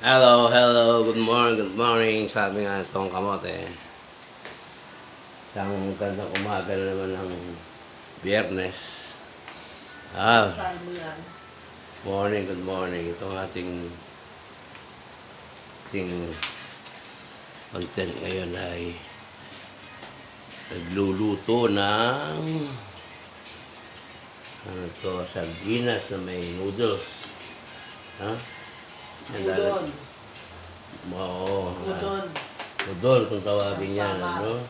Hello, hello, good morning, sabi nga itong kamote. Isang gandang umaga na naman ng Biyernes. Style mo yan. Good morning. Itong ating content ngayon ay nagluluto ng sardinas na may noodles. Ha? Udon. Oo. Udon. Udon kung tawagin yan. Sama. Ano?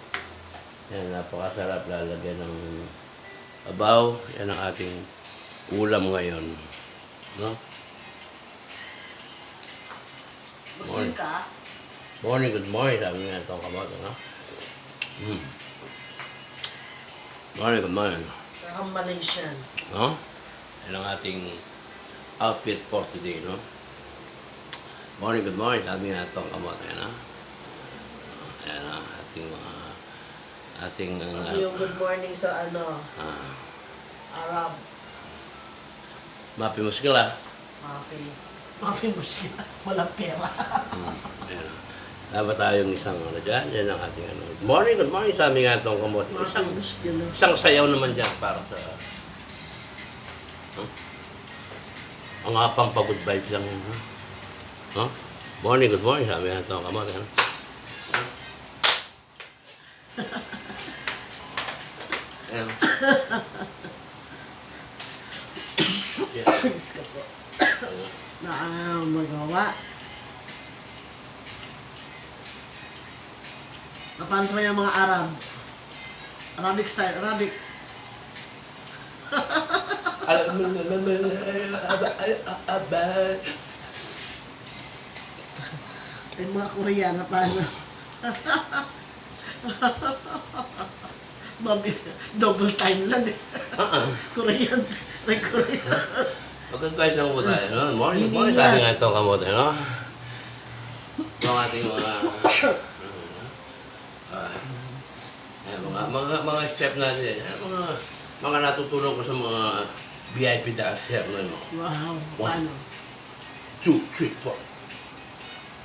Yan, napakasarap lalagyan ng abaw. Yan ang ating ulam ngayon. No? Muslim ka? Good morning. Sabi nga itong kamote, no? Good morning. Kaya Malaysian. No? Yan ang ating outfit for today, no? Good morning. Sabi nga itong kamote, no? Yan ang ating Ano yung good morning sa Arab? Mapi muskila. Mafi muskila. Walang pera. Ayan. Dapat tayong isang dyan. Yan ang ating Good morning. Sabi nga itong kamote. Mafi muskila. Isang sayaw naman dyan para sa ang apang pagod vibes lang yun. Good morning. Sabi nga itong kamote. Ayan. Diyos ka po. Magawa. Paano sa yung mga Arab? Arabic style, Arabic. Yung mga Korean na paano? Double time lang eh. Korean. Mag-advise lang po tayo, no? Morning, sabi nga itong kamote, no? Ang ating mga step natin, mga natutunan ko sa mga VIP dancer, no? Wow, paano? 2, 3,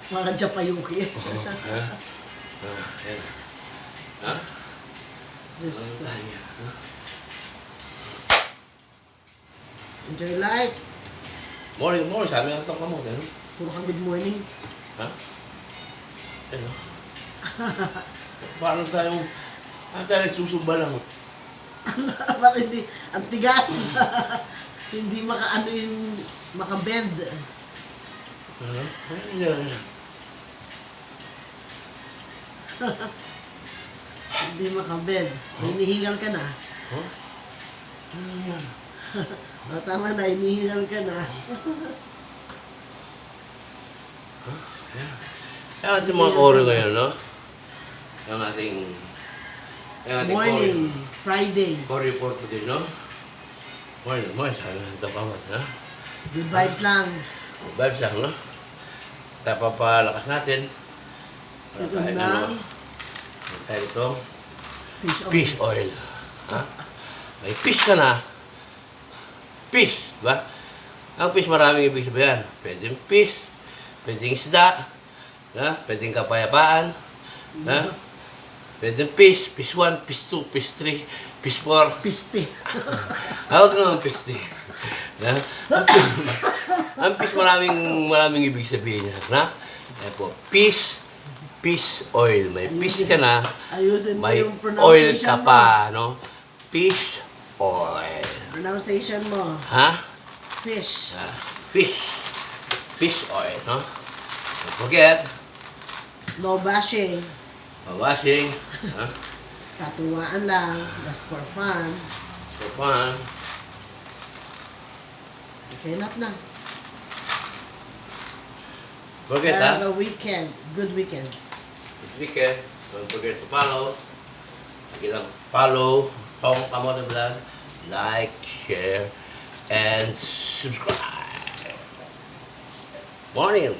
4. Mga Japayuki. Ha? Just, enjoy life. Morning, sabi nga itong kamote, no? Puro kang good morning. Ha? Ano? Paano tayo nagsusumba lang? Bakit hindi? Ang tigas. Hindi makaano yung makabend. Ano? Ano? Hindi makabend. Hinihingal ka na. Huh? Ano yan? O, tama na, hinihingal ka na. Yung ating mga kore ngayon, no? Yung ating Morning, Friday. kore for today, no? Morning, sabi nga ito kamat, no? Good vibes lang. Vibes lang, no? Sa papalakas natin. Ito na. Tayo itong Fish fish oil. Ha? May fish ka na. Fish, ba? Ang fish maraming ibig sabihin. Pwedeng fish, pwedeng isda, pwedeng kapayapaan, pwedeng fish 1, fish 2, fish 3, fish 4. Piste. Huwag naman fish 3. Ang fish maraming ibig sabihin niya. Ayan po, fish oil. May fish ka na, Ayusin mo may yung oil pronunciation ka mo. pa, no? Fish oil. Pronunciation mo. Ha? Fish. Fish oil, no? Don't forget, No bashing. washing, Katuwaan lang. Just for fun. for fun. Okay, enough na. Forget Have that. a weekend. Good weekend. This weekend, don't forget to follow. Lagi lang follow Tong Kamote Vlog. Like, share, and subscribe. Morning.